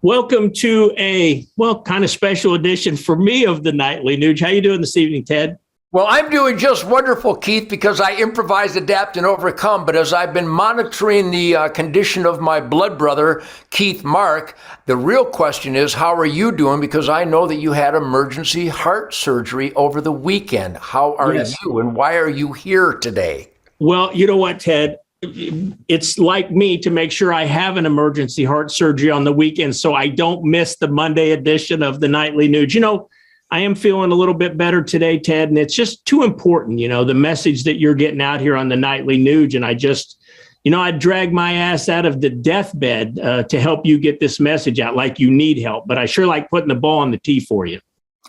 Welcome to a, kind of special edition for me of the Nightly Nuge. How you doing this evening, Ted? Well, I'm doing just wonderful, Keith, because I improvise, adapt, and overcome. But as I've been monitoring the condition of my blood brother, Keith Mark, the real question is, how are you doing? Because I know that you had emergency heart surgery over the weekend. How are you, and why are you here today? Well, you know what, Ted? It's like me to make sure I have an emergency heart surgery on the weekend so I don't miss the Monday edition of the Nightly Nuge. You know, I am feeling a little bit better today, Ted, and it's just too important, the message that you're getting out here on the Nightly Nuge. And I just, I drag my ass out of the deathbed to help you get this message out like you need help. But I sure like putting the ball on the tee for you.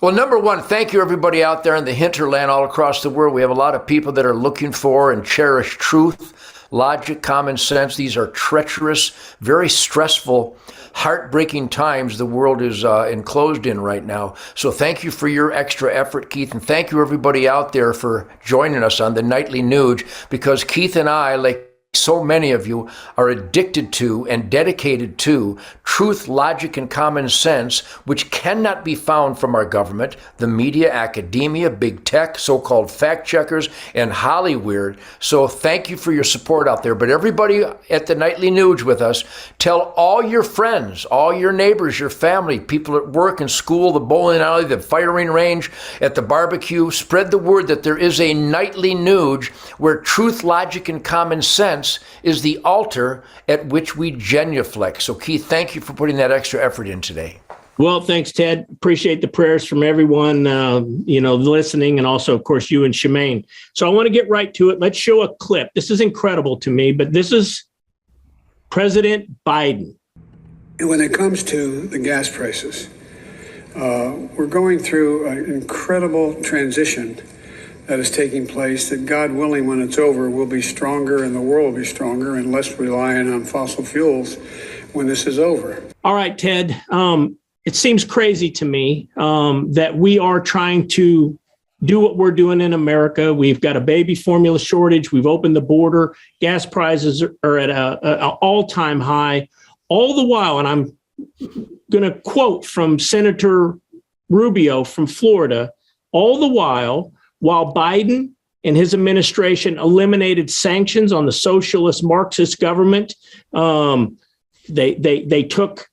Well, number one, thank you, everybody out there in the hinterland all across the world. We have a lot of people that are looking for and cherish truth, logic, common sense. These are treacherous, very stressful, heartbreaking times the world is enclosed in right now. So thank you for your extra effort, Keith, and thank you, everybody out there, for joining us on the Nightly Nuge, because Keith and I, like so many of you, are addicted to and dedicated to truth, logic, and common sense, which cannot be found from our government, the media, academia, big tech, so-called fact checkers, and Hollywood. So thank you for your support out there. But everybody at the Nightly Nuge with us, tell all your friends, all your neighbors, your family, people at work and school, the bowling alley, the firing range, at the barbecue, spread the word that there is a Nightly Nuge where truth, logic, and common sense is the altar at which we genuflect. So Keith, thank you for putting that extra effort in today. Well, thanks, Ted. Appreciate the prayers from everyone, listening, and also, of course, you and Shemaine. So I want to get right to it. Let's show a clip. This is incredible to me, but this is President Biden. And when it comes to the gas prices, we're going through an incredible transition that is taking place, that God willing, when it's over, we'll be stronger and the world will be stronger and less reliant on fossil fuels when this is over. All right, Ted. It seems crazy to me that we are trying to do what we're doing in America. We've got a baby formula shortage. We've opened the border. Gas prices are at an all-time high. All the while, and I'm going to quote from Senator Rubio from Florida, all the while Biden and his administration eliminated sanctions on the socialist Marxist government, they took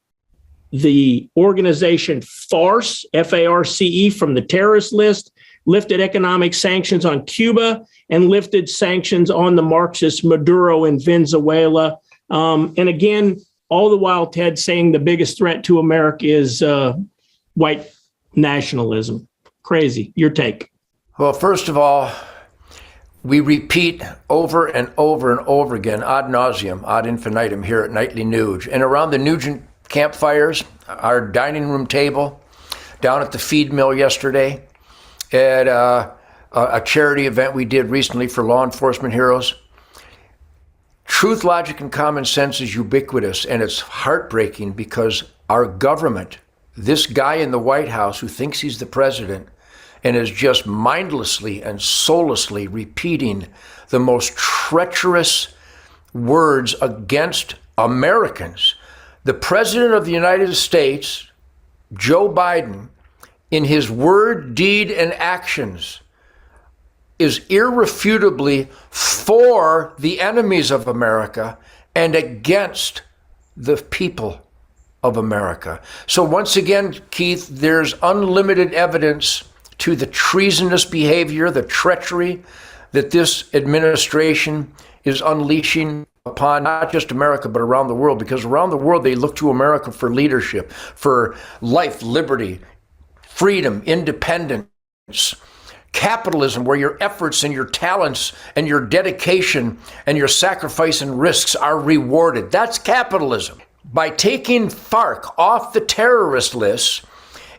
the organization FARCE, F-A-R-C-E, from the terrorist list, lifted economic sanctions on Cuba, and lifted sanctions on the Marxist Maduro in Venezuela. And again, all the while, Ted, saying the biggest threat to America is white nationalism. Crazy. Your take. Well, first of all, we repeat over and over and over again, ad nauseum, ad infinitum, here at Nightly Nuge. And around the Nugent campfires, our dining room table, down at the feed mill yesterday, at a charity event we did recently for law enforcement heroes, truth, logic, and common sense is ubiquitous, and it's heartbreaking because our government, this guy in the White House who thinks he's the president, and is just mindlessly and soullessly repeating the most treacherous words against Americans. The President of the United States, Joe Biden, in his word, deed, and actions, is irrefutably for the enemies of America and against the people of America. So once again, Keith, there's unlimited evidence to the treasonous behavior, the treachery that this administration is unleashing upon not just America, but around the world, because around the world, they look to America for leadership, for life, liberty, freedom, independence, capitalism, where your efforts and your talents and your dedication and your sacrifice and risks are rewarded. That's capitalism. By taking FARC off the terrorist list,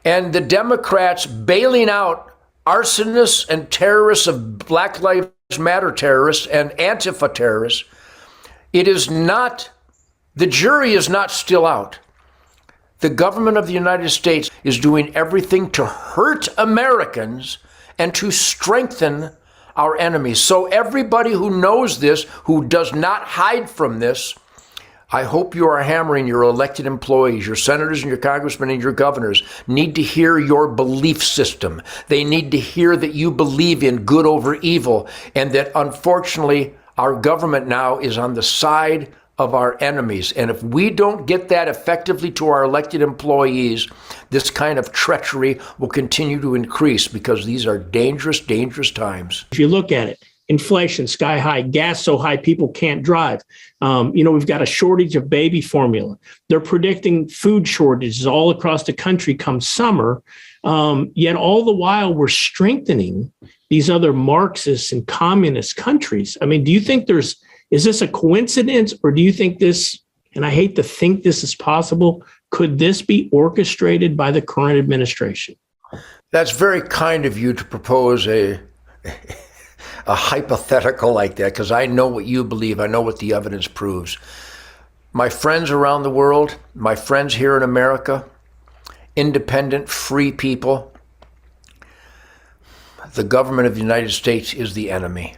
and the Democrats bailing out arsonists and terrorists of Black Lives Matter terrorists and Antifa terrorists, it is not, the jury is not still out. The government of the United States is doing everything to hurt Americans and to strengthen our enemies. So everybody who knows this, who does not hide from this, I hope you are hammering your elected employees, your senators and your congressmen and your governors need to hear your belief system. They need to hear that you believe in good over evil, and that unfortunately our government now is on the side of our enemies. And if we don't get that effectively to our elected employees, this kind of treachery will continue to increase, because these are dangerous, dangerous times. If you look at it, inflation sky high, gas so high people can't drive. We've got a shortage of baby formula. They're predicting food shortages all across the country come summer. Yet all the while we're strengthening these other Marxist and communist countries. I mean, do you think is this a coincidence, or do you think this, and I hate to think this is possible, could this be orchestrated by the current administration? That's very kind of you to propose a hypothetical like that, because I know what you believe. I know what the evidence proves. My friends around the world, my friends here in America, independent, free people, the government of the United States is the enemy.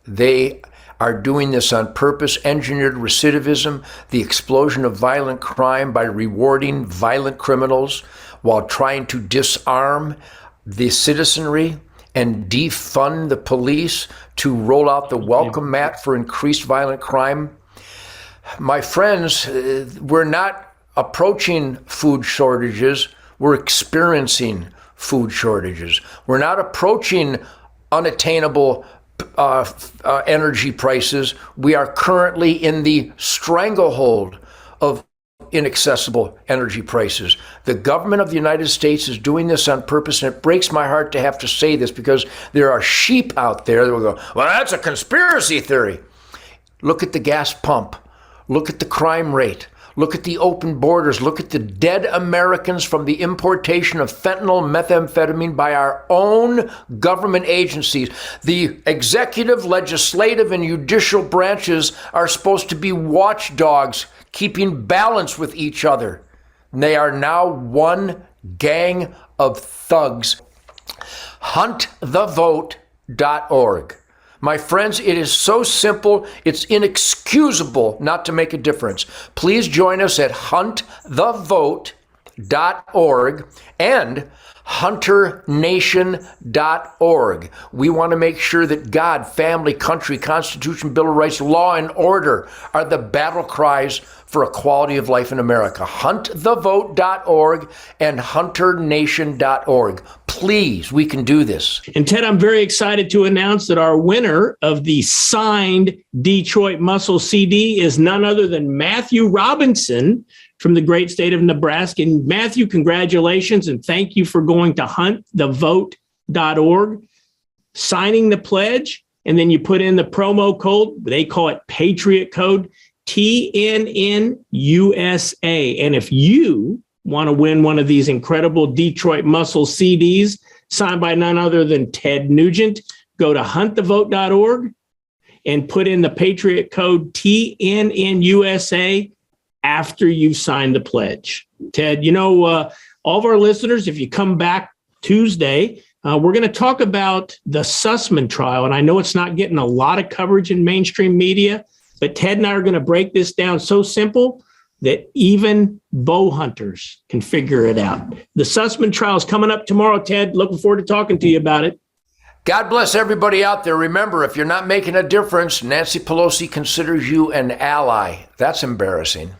They are doing this on purpose, engineered recidivism, the explosion of violent crime by rewarding violent criminals while trying to disarm the citizenry and defund the police to roll out the welcome mat for increased violent crime. My friends, we're not approaching food shortages, we're experiencing food shortages. We're not approaching unattainable energy prices. We are currently in the stranglehold of inaccessible energy prices. The government of the United States is doing this on purpose, and it breaks my heart to have to say this, because there are sheep out there that will go, well, that's a conspiracy theory. Look at the gas pump. Look at the crime rate. Look at the open borders. Look at the dead Americans from the importation of fentanyl, methamphetamine by our own government agencies. The executive, legislative, and judicial branches are supposed to be watchdogs, keeping balance with each other. And they are now one gang of thugs. Huntthevote.org. My friends, it is so simple, it's inexcusable not to make a difference. Please join us at huntthevote.org and hunternation.org. We want to make sure that God, family, country, Constitution, Bill of Rights, law, and order are the battle cries for a quality of life in America. Huntthevote.org and hunternation.org. Please, we can do this. And Ted, I'm very excited to announce that our winner of the signed Detroit Muscle CD is none other than Matthew Robinson from the great state of Nebraska. And Matthew, congratulations, and thank you for going to huntthevote.org, signing the pledge, and then you put in the promo code, they call it Patriot Code, TNNUSA. And if you want to win one of these incredible Detroit Muscle CDs signed by none other than Ted Nugent, go to huntthevote.org and put in the Patriot Code TNNUSA after you've signed the pledge. Ted, all of our listeners, if you come back Tuesday, we're going to talk about the Sussman trial. And I know it's not getting a lot of coverage in mainstream media, but Ted and I are going to break this down so simple that even bow hunters can figure it out. The Sussman trial is coming up tomorrow, Ted. Looking forward to talking to you about it. God bless everybody out there. Remember, if you're not making a difference, Nancy Pelosi considers you an ally. That's embarrassing.